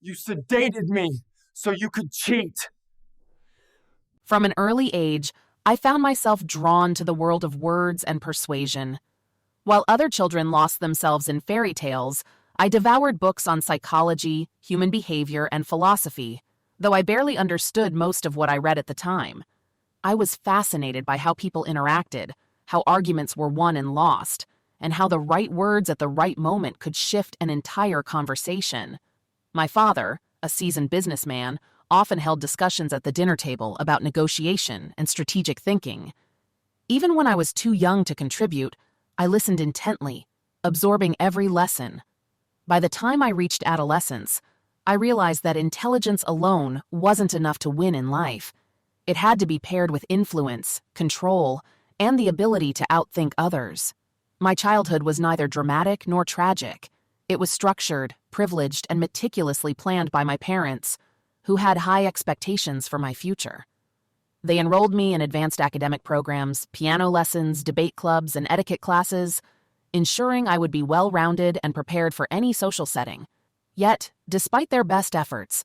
You sedated me so you could cheat. From an early age, I found myself drawn to the world of words and persuasion. While other children lost themselves in fairy tales, I devoured books on psychology, human behavior, and philosophy, though I barely understood most of what I read at the time. I was fascinated by how people interacted, how arguments were won and lost, and how the right words at the right moment could shift an entire conversation. My father, a seasoned businessman, often held discussions at the dinner table about negotiation and strategic thinking. Even when I was too young to contribute, I listened intently, absorbing every lesson. By the time I reached adolescence, I realized that intelligence alone wasn't enough to win in life. It had to be paired with influence, control, and the ability to outthink others. My childhood was neither dramatic nor tragic. It was structured, privileged, and meticulously planned by my parents, who had high expectations for my future. They enrolled me in advanced academic programs, piano lessons, debate clubs, and etiquette classes, ensuring I would be well-rounded and prepared for any social setting. Yet, despite their best efforts,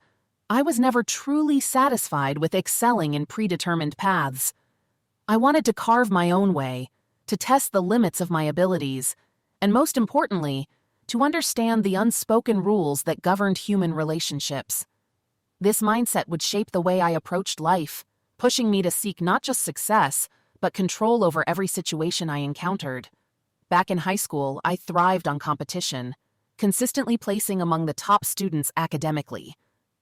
I was never truly satisfied with excelling in predetermined paths. I wanted to carve my own way, to test the limits of my abilities, and most importantly, to understand the unspoken rules that governed human relationships. This mindset would shape the way I approached life, pushing me to seek not just success, but control over every situation I encountered. Back in high school, I thrived on competition, consistently placing among the top students academically.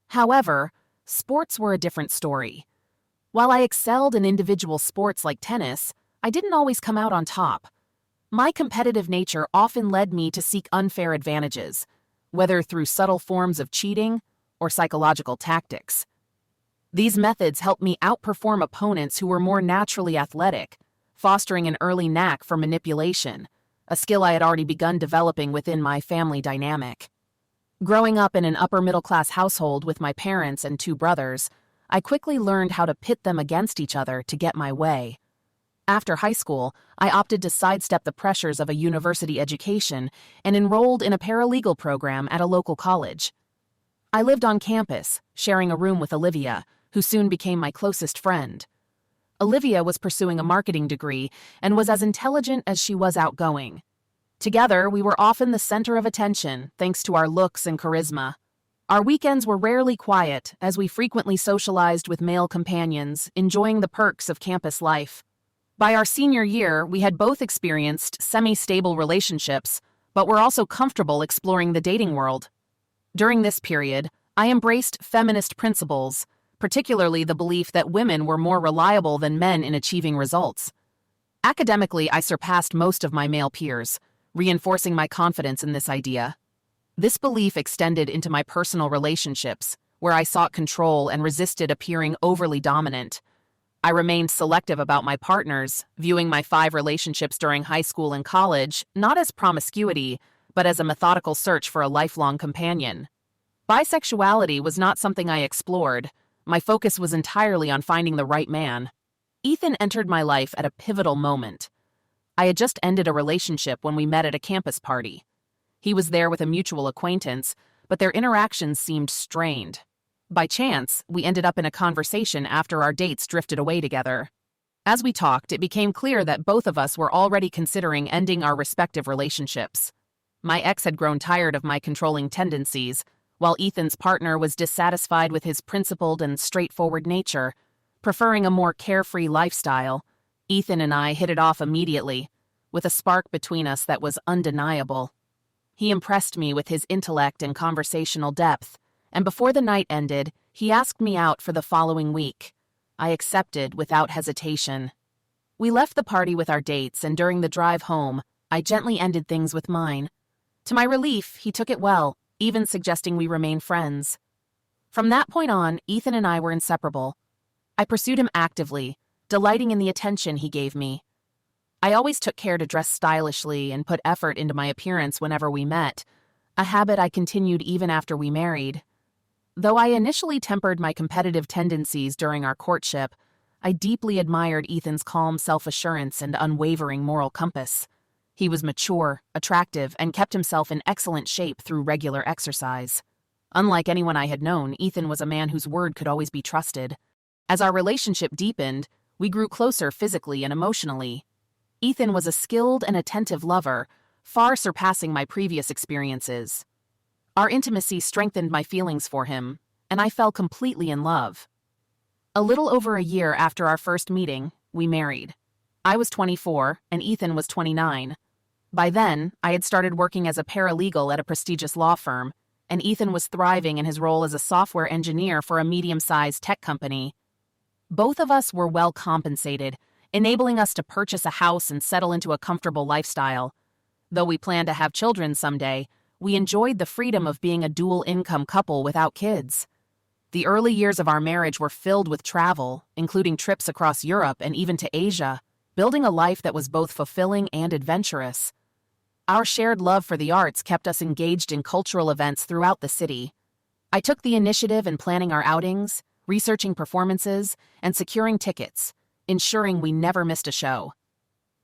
However, sports were a different story. While I excelled in individual sports like tennis, I didn't always come out on top. My competitive nature often led me to seek unfair advantages, whether through subtle forms of cheating or psychological tactics. These methods helped me outperform opponents who were more naturally athletic, fostering an early knack for manipulation, a skill I had already begun developing within my family dynamic. Growing up in an upper-middle-class household with my parents and two brothers, I quickly learned how to pit them against each other to get my way. After high school, I opted to sidestep the pressures of a university education and enrolled in a paralegal program at a local college. I lived on campus, sharing a room with Olivia, who soon became my closest friend. Olivia was pursuing a marketing degree and was as intelligent as she was outgoing. Together, we were often the center of attention, thanks to our looks and charisma. Our weekends were rarely quiet, as we frequently socialized with male companions, enjoying the perks of campus life. By our senior year, we had both experienced semi-stable relationships, but were also comfortable exploring the dating world. During this period, I embraced feminist principles, particularly the belief that women were more reliable than men in achieving results. Academically, I surpassed most of my male peers, reinforcing my confidence in this idea. This belief extended into my personal relationships, where I sought control and resisted appearing overly dominant. I remained selective about my partners, viewing my 5 relationships during high school and college not as promiscuity, but as a methodical search for a lifelong companion. Bisexuality was not something I explored. My focus was entirely on finding the right man. Ethan entered my life at a pivotal moment. I had just ended a relationship when we met at a campus party. He was there with a mutual acquaintance, but their interactions seemed strained. By chance, we ended up in a conversation after our dates drifted away together. As we talked, it became clear that both of us were already considering ending our respective relationships. My ex had grown tired of my controlling tendencies, while Ethan's partner was dissatisfied with his principled and straightforward nature, preferring a more carefree lifestyle. Ethan and I hit it off immediately, with a spark between us that was undeniable. He impressed me with his intellect and conversational depth, and before the night ended, he asked me out for the following week. I accepted without hesitation. We left the party with our dates, and during the drive home, I gently ended things with mine. To my relief, he took it well, even suggesting we remain friends. From that point on, Ethan and I were inseparable. I pursued him actively, delighting in the attention he gave me. I always took care to dress stylishly and put effort into my appearance whenever we met, a habit I continued even after we married. Though I initially tempered my competitive tendencies during our courtship, I deeply admired Ethan's calm self-assurance and unwavering moral compass. He was mature, attractive, and kept himself in excellent shape through regular exercise. Unlike anyone I had known, Ethan was a man whose word could always be trusted. As our relationship deepened, we grew closer physically and emotionally. Ethan was a skilled and attentive lover, far surpassing my previous experiences. Our intimacy strengthened my feelings for him, and I fell completely in love. A little over a year after our first meeting, we married. I was 24, and Ethan was 29. By then, I had started working as a paralegal at a prestigious law firm, and Ethan was thriving in his role as a software engineer for a medium-sized tech company. Both of us were well compensated, enabling us to purchase a house and settle into a comfortable lifestyle. Though we planned to have children someday, we enjoyed the freedom of being a dual-income couple without kids. The early years of our marriage were filled with travel, including trips across Europe and even to Asia, building a life that was both fulfilling and adventurous. Our shared love for the arts kept us engaged in cultural events throughout the city. I took the initiative in planning our outings, researching performances, and securing tickets, ensuring we never missed a show.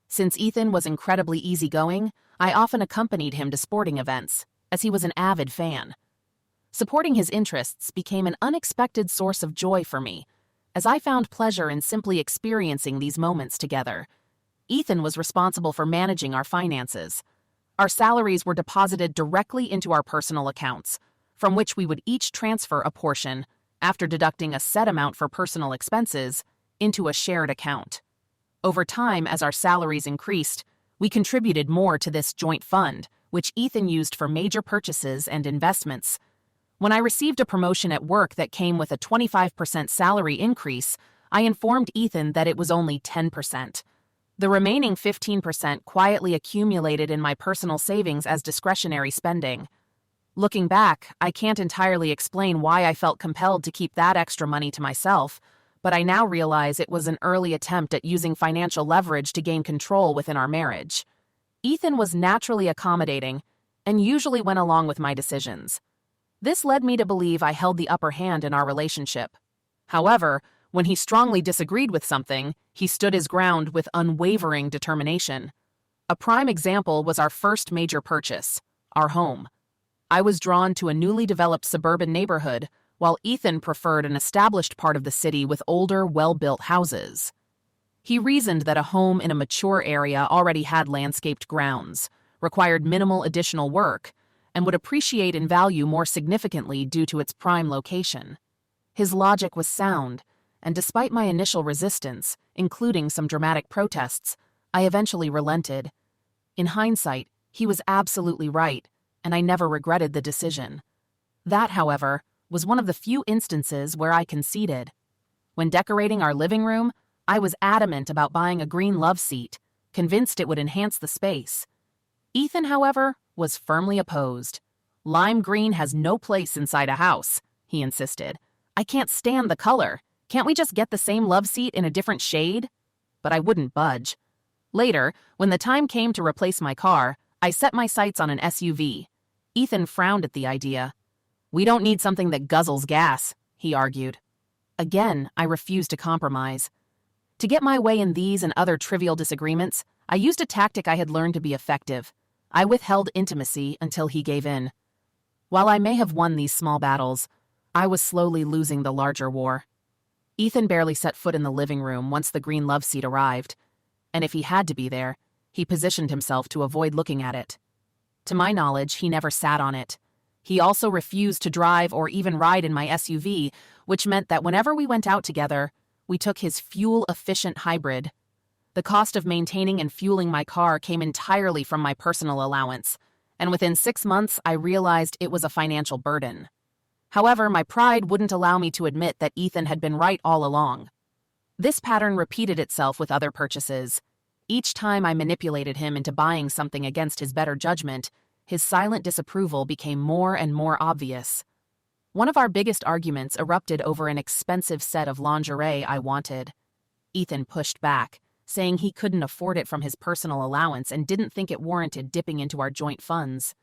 Since Ethan was incredibly easygoing, I often accompanied him to sporting events, as he was an avid fan. Supporting his interests became an unexpected source of joy for me, as I found pleasure in simply experiencing these moments together. Ethan was responsible for managing our finances. Our salaries were deposited directly into our personal accounts, from which we would each transfer a portion, after deducting a set amount for personal expenses, into a shared account. Over time, as our salaries increased, we contributed more to this joint fund, which Ethan used for major purchases and investments. When I received a promotion at work that came with a 25% salary increase, I informed Ethan that it was only 10%. The remaining 15% quietly accumulated in my personal savings as discretionary spending. Looking back, I can't entirely explain why I felt compelled to keep that extra money to myself, but I now realize it was an early attempt at using financial leverage to gain control within our marriage. Ethan was naturally accommodating and usually went along with my decisions. This led me to believe I held the upper hand in our relationship. However, when he strongly disagreed with something, he stood his ground with unwavering determination. A prime example was our first major purchase, our home. I was drawn to a newly developed suburban neighborhood, while Ethan preferred an established part of the city with older, well-built houses. He reasoned that a home in a mature area already had landscaped grounds, required minimal additional work, and would appreciate in value more significantly due to its prime location. His logic was sound, and despite my initial resistance, including some dramatic protests, I eventually relented. In hindsight, he was absolutely right, and I never regretted the decision. That, however, was one of the few instances where I conceded. When decorating our living room, I was adamant about buying a green love seat, convinced it would enhance the space. Ethan, however, was firmly opposed. "Lime green has no place inside a house," he insisted. "I can't stand the color. Can't we just get the same love seat in a different shade?" But I wouldn't budge. Later, when the time came to replace my car, I set my sights on an SUV. Ethan frowned at the idea. "We don't need something that guzzles gas," he argued. Again, I refused to compromise. To get my way in these and other trivial disagreements, I used a tactic I had learned to be effective. I withheld intimacy until he gave in. While I may have won these small battles, I was slowly losing the larger war. Ethan barely set foot in the living room once the green love seat arrived, and if he had to be there, he positioned himself to avoid looking at it. To my knowledge, he never sat on it. He also refused to drive or even ride in my SUV, which meant that whenever we went out together, we took his fuel-efficient hybrid. The cost of maintaining and fueling my car came entirely from my personal allowance, and within 6 months I realized it was a financial burden. However, my pride wouldn't allow me to admit that Ethan had been right all along. This pattern repeated itself with other purchases. Each time I manipulated him into buying something against his better judgment, his silent disapproval became more and more obvious. One of our biggest arguments erupted over an expensive set of lingerie I wanted. Ethan pushed back, saying he couldn't afford it from his personal allowance and didn't think it warranted dipping into our joint funds.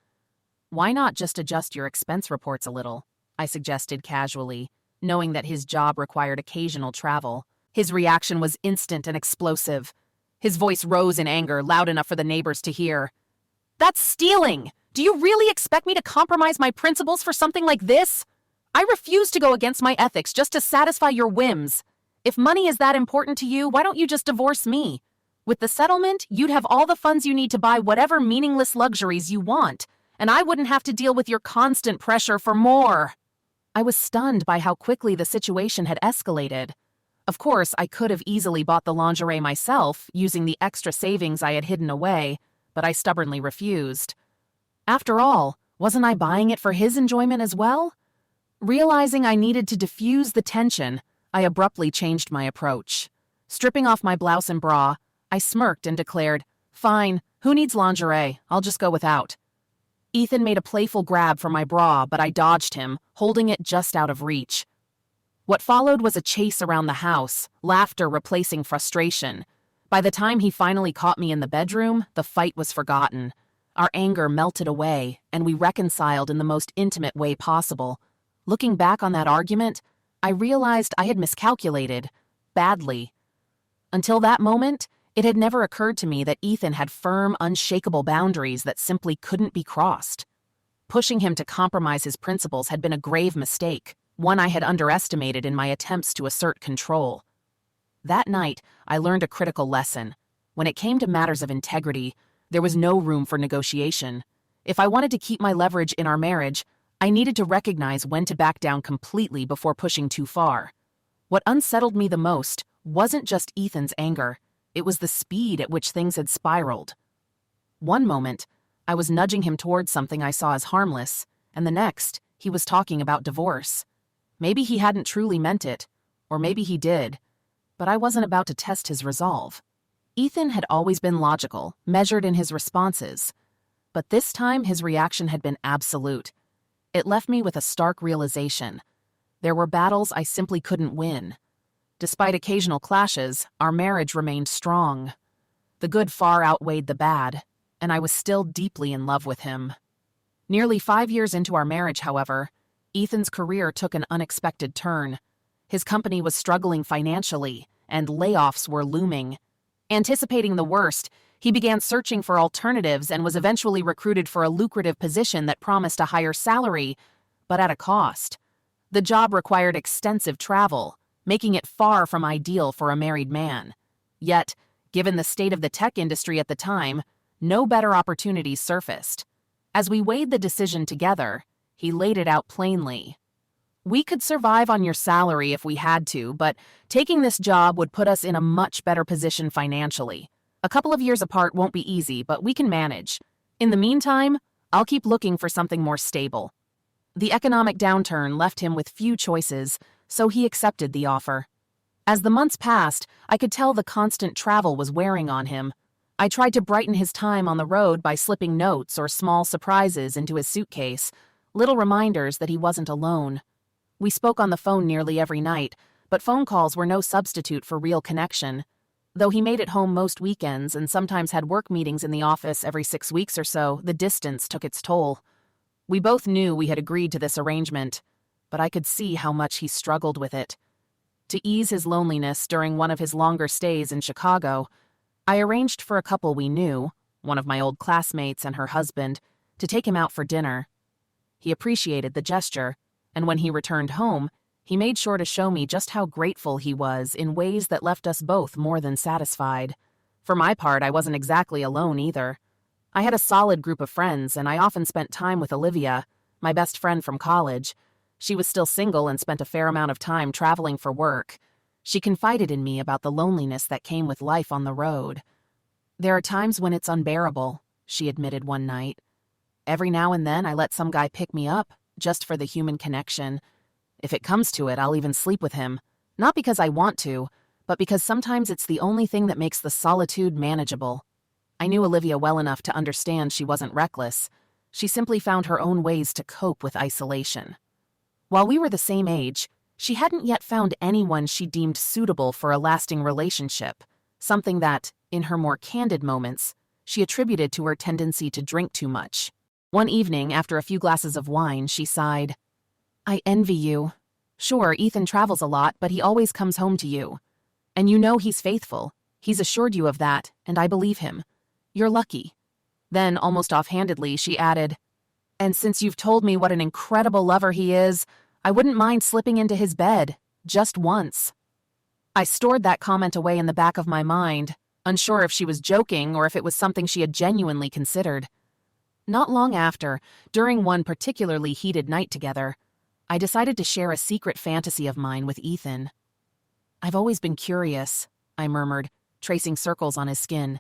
"Why not just adjust your expense reports a little?" I suggested casually, knowing that his job required occasional travel. His reaction was instant and explosive. His voice rose in anger, loud enough for the neighbors to hear. "That's stealing! Do you really expect me to compromise my principles for something like this? I refuse to go against my ethics just to satisfy your whims. If money is that important to you, why don't you just divorce me? With the settlement, you'd have all the funds you need to buy whatever meaningless luxuries you want, and I wouldn't have to deal with your constant pressure for more. I was stunned by how quickly the situation had escalated. Of course, I could have easily bought the lingerie myself, using the extra savings I had hidden away, but I stubbornly refused. After all, wasn't I buying it for his enjoyment as well? Realizing I needed to diffuse the tension, I abruptly changed my approach. Stripping off my blouse and bra, I smirked and declared, "Fine, who needs lingerie? I'll just go without." Ethan made a playful grab for my bra, but I dodged him, holding it just out of reach. What followed was a chase around the house, laughter replacing frustration. By the time he finally caught me in the bedroom, the fight was forgotten. Our anger melted away, and we reconciled in the most intimate way possible. Looking back on that argument, I realized I had miscalculated, badly. Until that moment, it had never occurred to me that Ethan had firm, unshakable boundaries that simply couldn't be crossed. Pushing him to compromise his principles had been a grave mistake, one I had underestimated in my attempts to assert control. That night, I learned a critical lesson. When it came to matters of integrity, there was no room for negotiation. If I wanted to keep my leverage in our marriage, I needed to recognize when to back down completely before pushing too far. What unsettled me the most wasn't just Ethan's anger. It was the speed at which things had spiraled. One moment, I was nudging him towards something I saw as harmless, and the next, he was talking about divorce. Maybe he hadn't truly meant it, or maybe he did, but I wasn't about to test his resolve. Ethan had always been logical, measured in his responses, but this time his reaction had been absolute. It left me with a stark realization. There were battles I simply couldn't win. Despite occasional clashes, our marriage remained strong. The good far outweighed the bad, and I was still deeply in love with him. Nearly 5 years into our marriage, however, Ethan's career took an unexpected turn. His company was struggling financially, and layoffs were looming. Anticipating the worst, he began searching for alternatives and was eventually recruited for a lucrative position that promised a higher salary, but at a cost. The job required extensive travel, making it far from ideal for a married man. Yet, given the state of the tech industry at the time, no better opportunities surfaced. As we weighed the decision together, he laid it out plainly. "We could survive on your salary if we had to, but taking this job would put us in a much better position financially. A couple of years apart won't be easy, but we can manage. In the meantime, I'll keep looking for something more stable." The economic downturn left him with few choices, so he accepted the offer. As the months passed, I could tell the constant travel was wearing on him. I tried to brighten his time on the road by slipping notes or small surprises into his suitcase, little reminders that he wasn't alone. We spoke on the phone nearly every night, but phone calls were no substitute for real connection. Though he made it home most weekends and sometimes had work meetings in the office every 6 weeks or so, the distance took its toll. We both knew we had agreed to this arrangement, but I could see how much he struggled with it. To ease his loneliness during one of his longer stays in Chicago, I arranged for a couple we knew, one of my old classmates and her husband, to take him out for dinner. He appreciated the gesture, and when he returned home, he made sure to show me just how grateful he was in ways that left us both more than satisfied. For my part, I wasn't exactly alone either. I had a solid group of friends, and I often spent time with Olivia, my best friend from college. She was still single and spent a fair amount of time traveling for work. She confided in me about the loneliness that came with life on the road. "There are times when it's unbearable," she admitted one night. "Every now and then I let some guy pick me up, just for the human connection. If it comes to it, I'll even sleep with him. Not because I want to, but because sometimes it's the only thing that makes the solitude manageable." I knew Olivia well enough to understand she wasn't reckless. She simply found her own ways to cope with isolation. While we were the same age, she hadn't yet found anyone she deemed suitable for a lasting relationship, something that, in her more candid moments, she attributed to her tendency to drink too much. One evening, after a few glasses of wine, she sighed, "I envy you. Sure, Ethan travels a lot, but he always comes home to you. And you know he's faithful. He's assured you of that, and I believe him. You're lucky." Then, almost offhandedly, she added, "And since you've told me what an incredible lover he is, I wouldn't mind slipping into his bed, just once." I stored that comment away in the back of my mind, unsure if she was joking or if it was something she had genuinely considered. Not long after, during one particularly heated night together, I decided to share a secret fantasy of mine with Ethan. "I've always been curious," I murmured, tracing circles on his skin,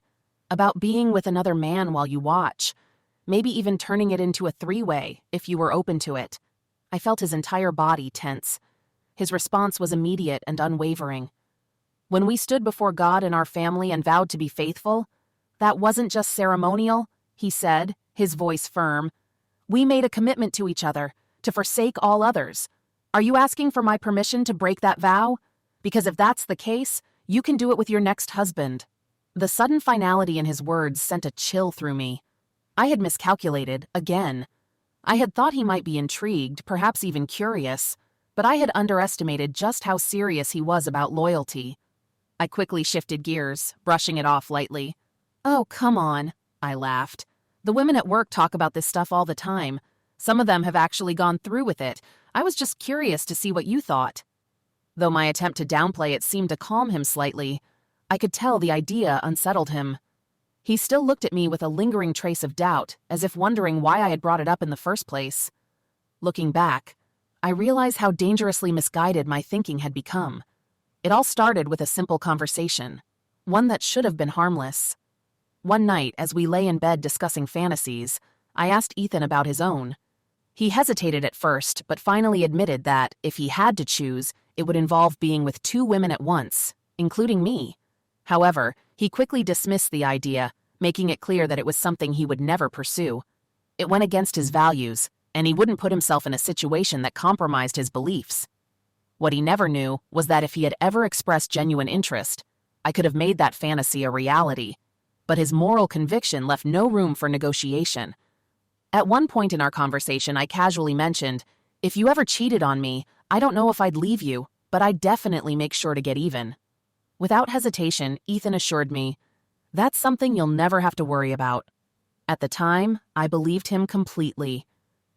"about being with another man while you watch. Maybe even turning it into a three-way, if you were open to it." I felt his entire body tense. His response was immediate and unwavering. "When we stood before God and our family and vowed to be faithful, that wasn't just ceremonial," he said, his voice firm. "We made a commitment to each other, to forsake all others. Are you asking for my permission to break that vow? Because if that's the case, you can do it with your next husband." The sudden finality in his words sent a chill through me. I had miscalculated, again. I had thought he might be intrigued, perhaps even curious, but I had underestimated just how serious he was about loyalty. I quickly shifted gears, brushing it off lightly. "Oh, come on," I laughed. "The women at work talk about this stuff all the time. Some of them have actually gone through with it. I was just curious to see what you thought." Though my attempt to downplay it seemed to calm him slightly, I could tell the idea unsettled him. He still looked at me with a lingering trace of doubt, as if wondering why I had brought it up in the first place. Looking back, I realize how dangerously misguided my thinking had become. It all started with a simple conversation, one that should have been harmless. One night, as we lay in bed discussing fantasies, I asked Ethan about his own. He hesitated at first, but finally admitted that, if he had to choose, it would involve being with two women at once, including me. However, he quickly dismissed the idea, making it clear that it was something he would never pursue. It went against his values, and he wouldn't put himself in a situation that compromised his beliefs. What he never knew was that if he had ever expressed genuine interest, I could have made that fantasy a reality. But his moral conviction left no room for negotiation. At one point in our conversation, I casually mentioned, "If you ever cheated on me, I don't know if I'd leave you, but I'd definitely make sure to get even." Without hesitation, Ethan assured me, "That's something you'll never have to worry about." At the time, I believed him completely.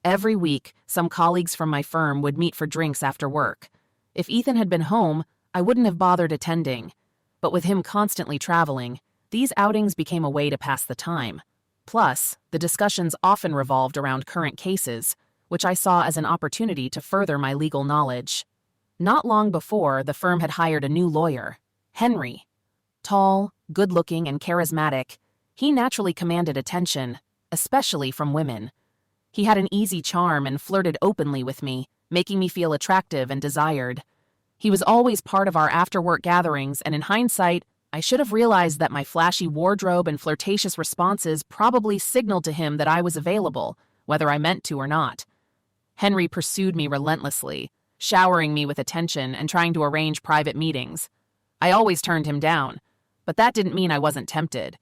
Every week, some colleagues from my firm would meet for drinks after work. If Ethan had been home, I wouldn't have bothered attending. But with him constantly traveling, these outings became a way to pass the time. Plus, the discussions often revolved around current cases, which I saw as an opportunity to further my legal knowledge. Not long before, the firm had hired a new lawyer, Henry. Tall, good-looking, and charismatic, he naturally commanded attention, especially from women. He had an easy charm and flirted openly with me, making me feel attractive and desired. He was always part of our after-work gatherings, and in hindsight, I should have realized that my flashy wardrobe and flirtatious responses probably signaled to him that I was available, whether I meant to or not. Henry pursued me relentlessly, showering me with attention and trying to arrange private meetings. I always turned him down, but that didn't mean I wasn't tempted.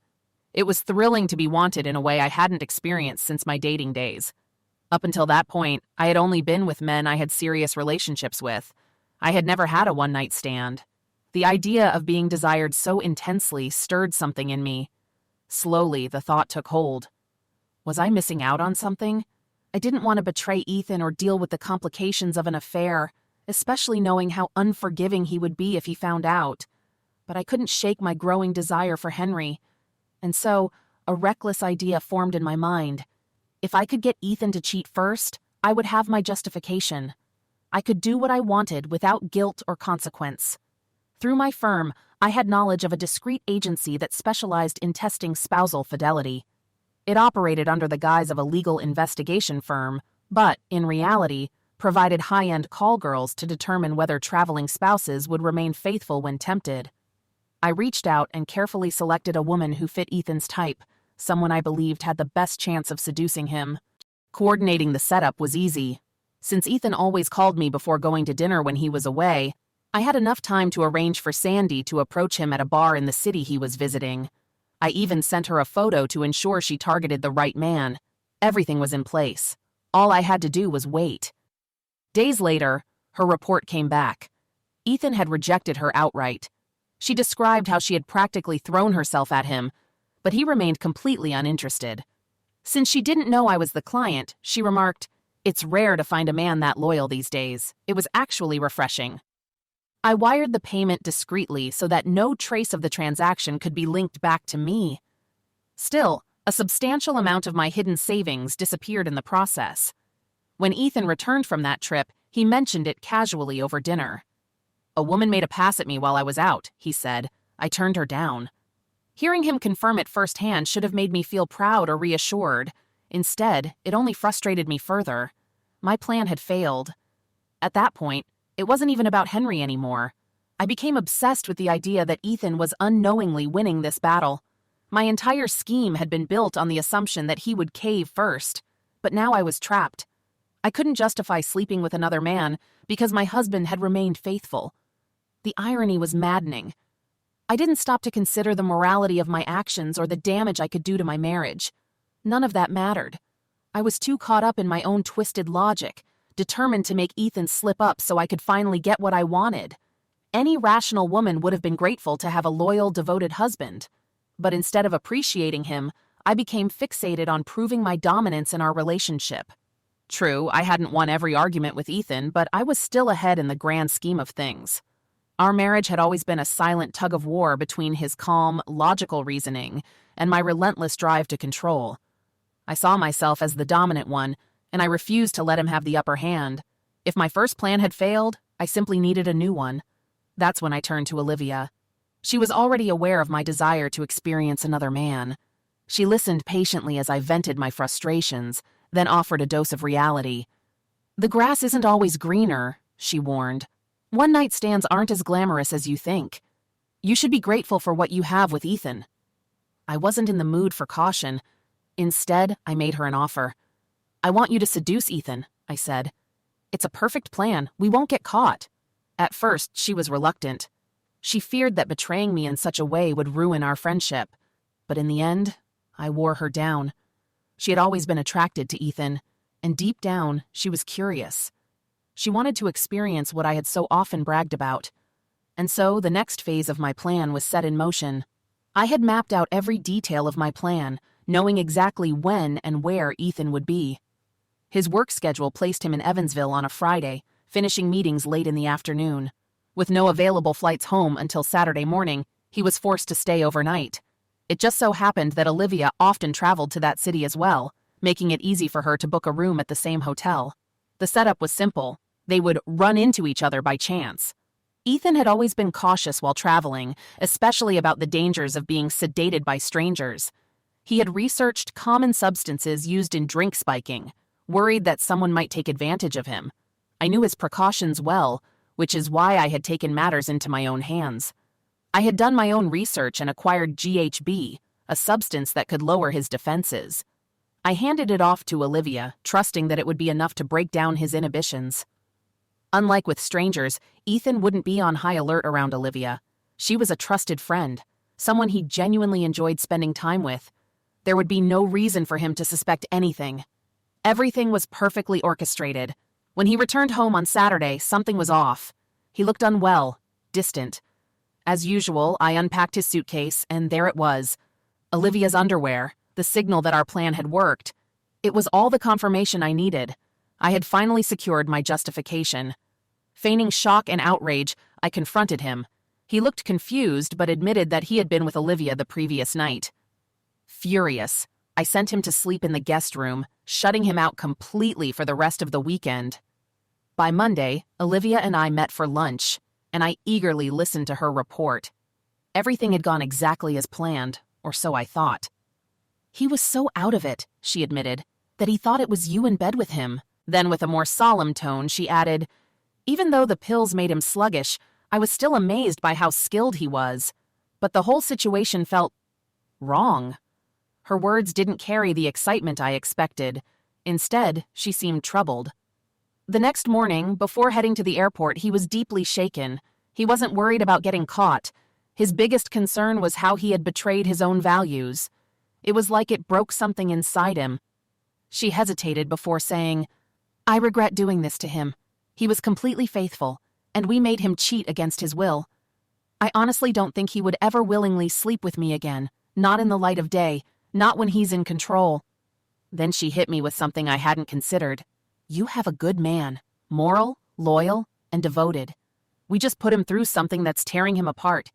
It was thrilling to be wanted in a way I hadn't experienced since my dating days. Up until that point, I had only been with men I had serious relationships with. I had never had a one-night stand. The idea of being desired so intensely stirred something in me. Slowly, the thought took hold. Was I missing out on something? I didn't want to betray Ethan or deal with the complications of an affair, especially knowing how unforgiving he would be if he found out. But I couldn't shake my growing desire for Henry. And so, a reckless idea formed in my mind. If I could get Ethan to cheat first, I would have my justification. I could do what I wanted without guilt or consequence. Through my firm, I had knowledge of a discreet agency that specialized in testing spousal fidelity. It operated under the guise of a legal investigation firm, but, in reality, provided high-end call girls to determine whether traveling spouses would remain faithful when tempted. I reached out and carefully selected a woman who fit Ethan's type, someone I believed had the best chance of seducing him. Coordinating the setup was easy. Since Ethan always called me before going to dinner when he was away, I had enough time to arrange for Sandy to approach him at a bar in the city he was visiting. I even sent her a photo to ensure she targeted the right man. Everything was in place. All I had to do was wait. Days later, her report came back. Ethan had rejected her outright. She described how she had practically thrown herself at him, but he remained completely uninterested. Since she didn't know I was the client, she remarked, "It's rare to find a man that loyal these days." It was actually refreshing. I wired the payment discreetly so that no trace of the transaction could be linked back to me. Still, a substantial amount of my hidden savings disappeared in the process. When Ethan returned from that trip, he mentioned it casually over dinner. "A woman made a pass at me while I was out," he said. "I turned her down." Hearing him confirm it firsthand should have made me feel proud or reassured. Instead, it only frustrated me further. My plan had failed. At that point, it wasn't even about Henry anymore. I became obsessed with the idea that Ethan was unknowingly winning this battle. My entire scheme had been built on the assumption that he would cave first, but now I was trapped. I couldn't justify sleeping with another man because my husband had remained faithful. The irony was maddening. I didn't stop to consider the morality of my actions or the damage I could do to my marriage. None of that mattered. I was too caught up in my own twisted logic, determined to make Ethan slip up so I could finally get what I wanted. Any rational woman would have been grateful to have a loyal, devoted husband. But instead of appreciating him, I became fixated on proving my dominance in our relationship. True, I hadn't won every argument with Ethan, but I was still ahead in the grand scheme of things. Our marriage had always been a silent tug-of-war between his calm, logical reasoning and my relentless drive to control. I saw myself as the dominant one, and I refused to let him have the upper hand. If my first plan had failed, I simply needed a new one. That's when I turned to Olivia. She was already aware of my desire to experience another man. She listened patiently as I vented my frustrations, then offered a dose of reality. "The grass isn't always greener," she warned. "One-night stands aren't as glamorous as you think. You should be grateful for what you have with Ethan." I wasn't in the mood for caution. Instead, I made her an offer. "I want you to seduce Ethan," I said. "It's a perfect plan. We won't get caught." At first, she was reluctant. She feared that betraying me in such a way would ruin our friendship. But in the end, I wore her down. She had always been attracted to Ethan, and deep down, she was curious. She wanted to experience what I had so often bragged about. And so the next phase of my plan was set in motion. I had mapped out every detail of my plan, knowing exactly when and where Ethan would be. His work schedule placed him in Evansville on a Friday, finishing meetings late in the afternoon. With no available flights home until Saturday morning, he was forced to stay overnight. It just so happened that Olivia often traveled to that city as well, making it easy for her to book a room at the same hotel. The setup was simple. They would run into each other by chance. Ethan had always been cautious while traveling, especially about the dangers of being sedated by strangers. He had researched common substances used in drink spiking, worried that someone might take advantage of him. I knew his precautions well, which is why I had taken matters into my own hands. I had done my own research and acquired GHB, a substance that could lower his defenses. I handed it off to Olivia, trusting that it would be enough to break down his inhibitions. Unlike with strangers, Ethan wouldn't be on high alert around Olivia. She was a trusted friend, someone he genuinely enjoyed spending time with. There would be no reason for him to suspect anything. Everything was perfectly orchestrated. When he returned home on Saturday, something was off. He looked unwell, distant. As usual, I unpacked his suitcase, and there it was. Olivia's underwear, the signal that our plan had worked. It was all the confirmation I needed. I had finally secured my justification. Feigning shock and outrage, I confronted him. He looked confused but admitted that he had been with Olivia the previous night. Furious, I sent him to sleep in the guest room, shutting him out completely for the rest of the weekend. By Monday, Olivia and I met for lunch, and I eagerly listened to her report. Everything had gone exactly as planned, or so I thought. "He was so out of it," she admitted, "that he thought it was you in bed with him." Then with a more solemn tone, she added, "Even though the pills made him sluggish, I was still amazed by how skilled he was. But the whole situation felt wrong." Her words didn't carry the excitement I expected. Instead, she seemed troubled. The next morning, before heading to the airport, he was deeply shaken. He wasn't worried about getting caught. His biggest concern was how he had betrayed his own values. It was like it broke something inside him. She hesitated before saying, "I regret doing this to him. He was completely faithful, and we made him cheat against his will. I honestly don't think he would ever willingly sleep with me again, not in the light of day, not when he's in control." Then she hit me with something I hadn't considered. You have a good man, moral, loyal, and devoted. We just put him through something that's tearing him apart.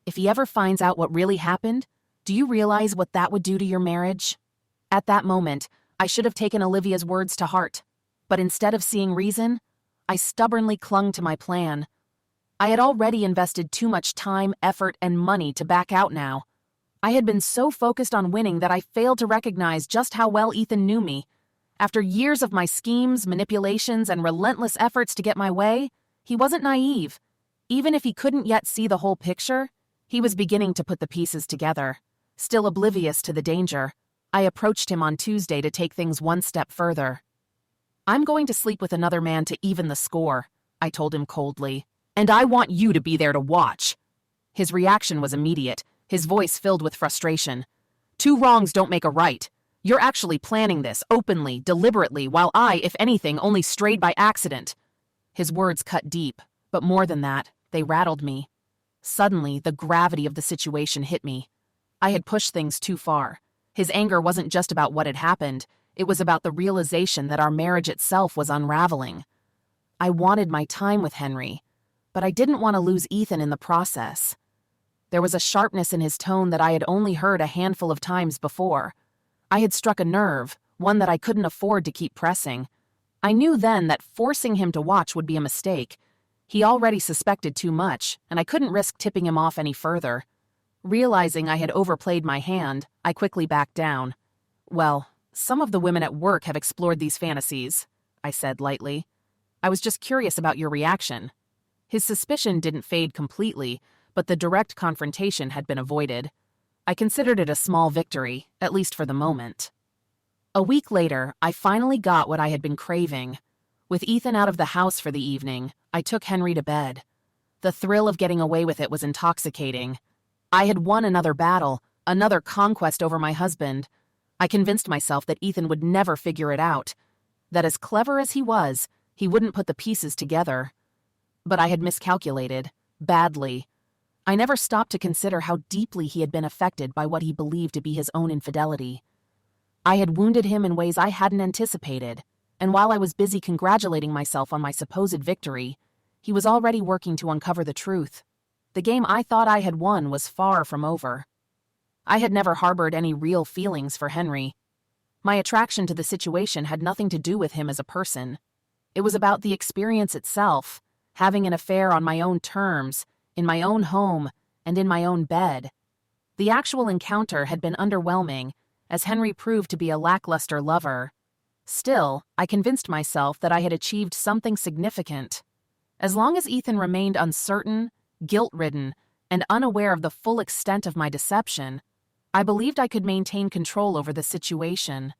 If he ever finds out what really happened, do you realize what that would do to your marriage? At that moment, I should have taken Olivia's words to heart. But instead of seeing reason, I stubbornly clung to my plan. I had already invested too much time, effort, and money to back out now. I had been so focused on winning that I failed to recognize just how well Ethan knew me. After years of my schemes, manipulations, and relentless efforts to get my way, he wasn't naive. Even if he couldn't yet see the whole picture, he was beginning to put the pieces together. Still oblivious to the danger, I approached him on Tuesday to take things one step further. I'm going to sleep with another man to even the score, I told him coldly. And I want you to be there to watch. His reaction was immediate, his voice filled with frustration. Two wrongs don't make a right. You're actually planning this, openly, deliberately, while I, if anything, only strayed by accident. His words cut deep, but more than that, they rattled me. Suddenly, the gravity of the situation hit me. I had pushed things too far. His anger wasn't just about what had happened, it was about the realization that our marriage itself was unraveling. I wanted my time with Henry, but I didn't want to lose Ethan in the process. There was a sharpness in his tone that I had only heard a handful of times before. I had struck a nerve, one that I couldn't afford to keep pressing. I knew then that forcing him to watch would be a mistake. He already suspected too much, and I couldn't risk tipping him off any further. Realizing I had overplayed my hand, I quickly backed down. Well, some of the women at work have explored these fantasies, I said lightly. I was just curious about your reaction. His suspicion didn't fade completely, but the direct confrontation had been avoided. I considered it a small victory, at least for the moment. A week later, I finally got what I had been craving. With Ethan out of the house for the evening, I took Henry to bed. The thrill of getting away with it was intoxicating. I had won another battle, another conquest over my husband. I convinced myself that Ethan would never figure it out, that as clever as he was, he wouldn't put the pieces together. But I had miscalculated, badly. I never stopped to consider how deeply he had been affected by what he believed to be his own infidelity. I had wounded him in ways I hadn't anticipated, and while I was busy congratulating myself on my supposed victory, he was already working to uncover the truth. The game I thought I had won was far from over. I had never harbored any real feelings for Henry. My attraction to the situation had nothing to do with him as a person. It was about the experience itself, having an affair on my own terms, in my own home, and in my own bed. The actual encounter had been underwhelming, as Henry proved to be a lackluster lover. Still, I convinced myself that I had achieved something significant. As long as Ethan remained uncertain, guilt-ridden, and unaware of the full extent of my deception, I believed I could maintain control over the situation.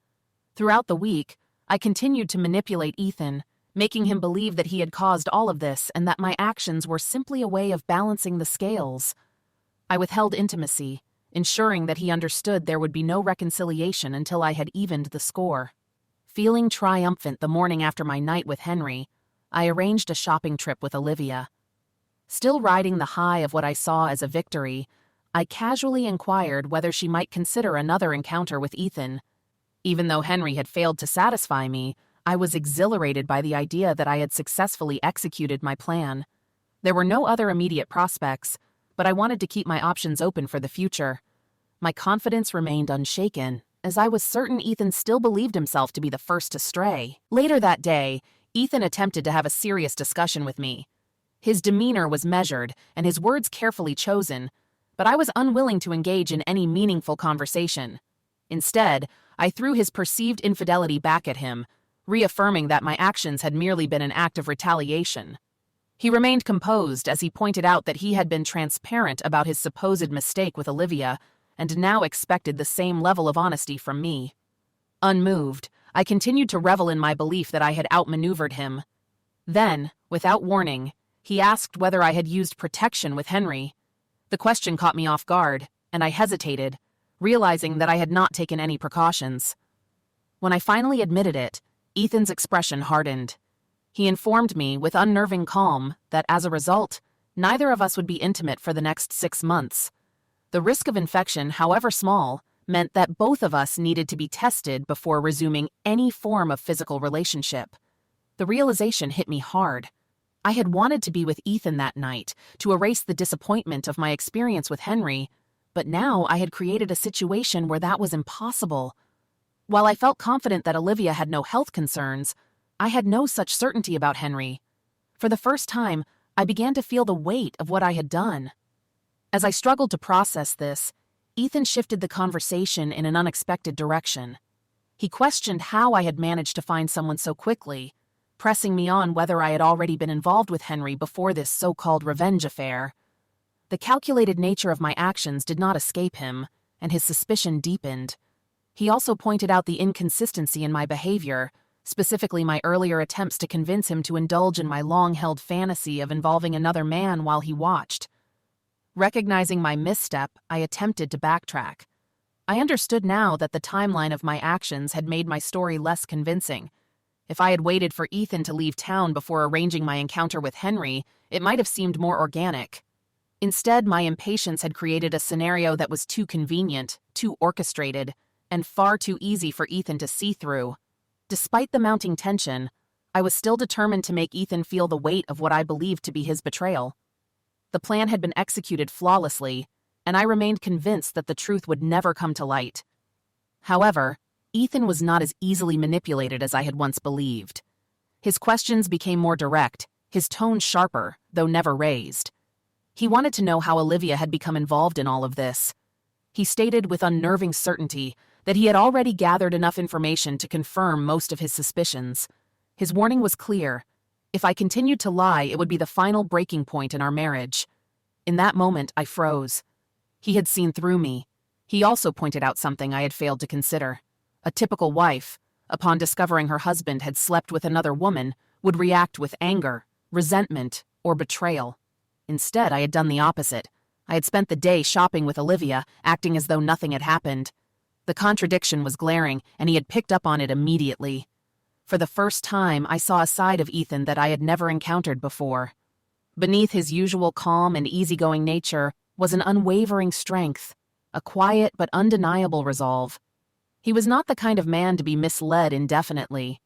Throughout the week, I continued to manipulate Ethan, making him believe that he had caused all of this and that my actions were simply a way of balancing the scales. I withheld intimacy, ensuring that he understood there would be no reconciliation until I had evened the score. Feeling triumphant the morning after my night with Henry, I arranged a shopping trip with Olivia. Still riding the high of what I saw as a victory, I casually inquired whether she might consider another encounter with Ethan. Even though Henry had failed to satisfy me, I was exhilarated by the idea that I had successfully executed my plan. There were no other immediate prospects, but I wanted to keep my options open for the future. My confidence remained unshaken, as I was certain Ethan still believed himself to be the first to stray. Later that day, Ethan attempted to have a serious discussion with me. His demeanor was measured, and his words carefully chosen, but I was unwilling to engage in any meaningful conversation. Instead, I threw his perceived infidelity back at him, reaffirming that my actions had merely been an act of retaliation. He remained composed as he pointed out that he had been transparent about his supposed mistake with Olivia and now expected the same level of honesty from me. Unmoved, I continued to revel in my belief that I had outmaneuvered him. Then, without warning, he asked whether I had used protection with Henry. The question caught me off guard, and I hesitated, realizing that I had not taken any precautions. When I finally admitted it, Ethan's expression hardened. He informed me with unnerving calm that as a result, neither of us would be intimate for the next 6 months. The risk of infection, however small, meant that both of us needed to be tested before resuming any form of physical relationship. The realization hit me hard. I had wanted to be with Ethan that night, to erase the disappointment of my experience with Henry, but now I had created a situation where that was impossible. While I felt confident that Olivia had no health concerns, I had no such certainty about Henry. For the first time, I began to feel the weight of what I had done. As I struggled to process this, Ethan shifted the conversation in an unexpected direction. He questioned how I had managed to find someone so quickly, pressing me on whether I had already been involved with Henry before this so-called revenge affair. The calculated nature of my actions did not escape him, and his suspicion deepened. He also pointed out the inconsistency in my behavior, specifically my earlier attempts to convince him to indulge in my long-held fantasy of involving another man while he watched. Recognizing my misstep, I attempted to backtrack. I understood now that the timeline of my actions had made my story less convincing. If I had waited for Ethan to leave town before arranging my encounter with Henry, it might have seemed more organic. Instead, my impatience had created a scenario that was too convenient, too orchestrated, and far too easy for Ethan to see through. Despite the mounting tension, I was still determined to make Ethan feel the weight of what I believed to be his betrayal. The plan had been executed flawlessly, and I remained convinced that the truth would never come to light. However, Ethan was not as easily manipulated as I had once believed. His questions became more direct, his tone sharper, though never raised. He wanted to know how Olivia had become involved in all of this. He stated with unnerving certainty that he had already gathered enough information to confirm most of his suspicions. His warning was clear. If I continued to lie, it would be the final breaking point in our marriage. In that moment, I froze. He had seen through me. He also pointed out something I had failed to consider. A typical wife, upon discovering her husband had slept with another woman, would react with anger, resentment, or betrayal. Instead, I had done the opposite. I had spent the day shopping with Olivia, acting as though nothing had happened. The contradiction was glaring, and he had picked up on it immediately. For the first time, I saw a side of Ethan that I had never encountered before. Beneath his usual calm and easygoing nature was an unwavering strength, a quiet but undeniable resolve. He was not the kind of man to be misled indefinitely.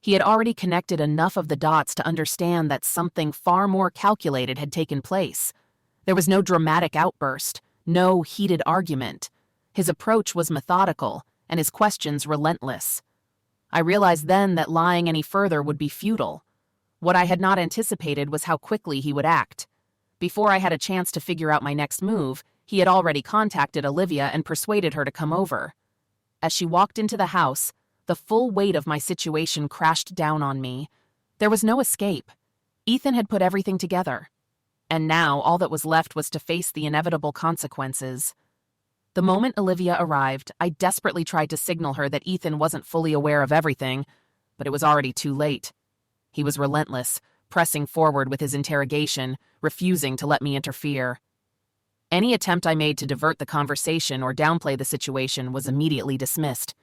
He had already connected enough of the dots to understand that something far more calculated had taken place. There was no dramatic outburst, no heated argument. His approach was methodical, and his questions relentless. I realized then that lying any further would be futile. What I had not anticipated was how quickly he would act. Before I had a chance to figure out my next move, he had already contacted Olivia and persuaded her to come over. As she walked into the house, the full weight of my situation crashed down on me. There was no escape. Ethan had put everything together. And now all that was left was to face the inevitable consequences. The moment Olivia arrived, I desperately tried to signal her that Ethan wasn't fully aware of everything, but it was already too late. He was relentless, pressing forward with his interrogation, refusing to let me interfere. Any attempt I made to divert the conversation or downplay the situation was immediately dismissed.